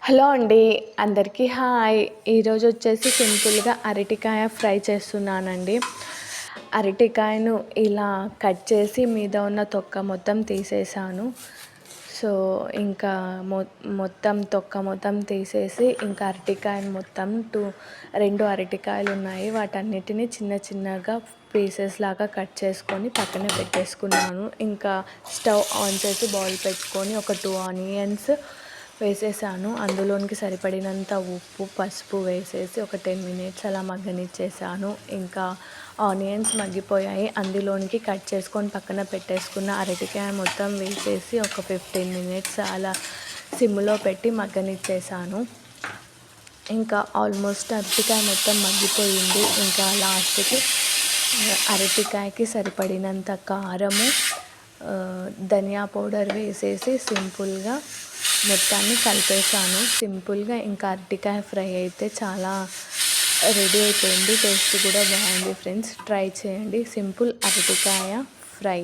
Hello అండి. అందరికీ hi. ఈరోజు వచ్చేసి సింపుల్గా అరటికాయ ఫ్రై చేస్తున్నానండి. అరటికాయను ఇలా కట్ చేసి మీద ఉన్న తొక్క మొత్తం తీసేసాను. సో ఇంకా మొత్తం తొక్క మొత్తం తీసేసి ఇంకా అరటికాయను మొత్తం రెండు అరటికాయలు ఉన్నాయి, వాటన్నిటిని చిన్న చిన్నగా పీసెస్ లాగా కట్ చేసుకొని పక్కన పెట్టేసుకున్నాను. ఇంకా స్టవ్ ఆన్ చేసి బౌల్ పెట్టుకొని ఒక 2 ఆనియన్స్ వేసేసాను. అందులోనికి సరిపడినంత ఉప్పు, పసుపు వేసేసి ఒక 10 మినిట్స్ అలా మగ్గనిచ్చేసాను. ఇంకా ఆనియన్స్ మగ్గిపోయాయి. అందులోనికి కట్ చేసుకొని పక్కన పెట్టేసుకున్న అరటికాయ మొత్తం వేసేసి ఒక 15 మినిట్స్ అలా సిమ్లో పెట్టి మగ్గనిచ్చేసాను. ఇంకా ఆల్మోస్ట్ అరటికాయ మొత్తం మగ్గిపోయింది. ఇంకా లాస్ట్కి అరటికాయకి సరిపడినంత కారము, ధనియా పౌడర్ వేసేసి సింపుల్గా మొత్తాన్ని కలిపేసాను. సింపుల్గా ఇంకా అరటికాయ ఫ్రై అయితే చాలా రెడీ అయిపోయింది. టేస్ట్ కూడా బాగుంది ఫ్రెండ్స్, ట్రై చేయండి. సింపుల్ అరటికాయ ఫ్రై.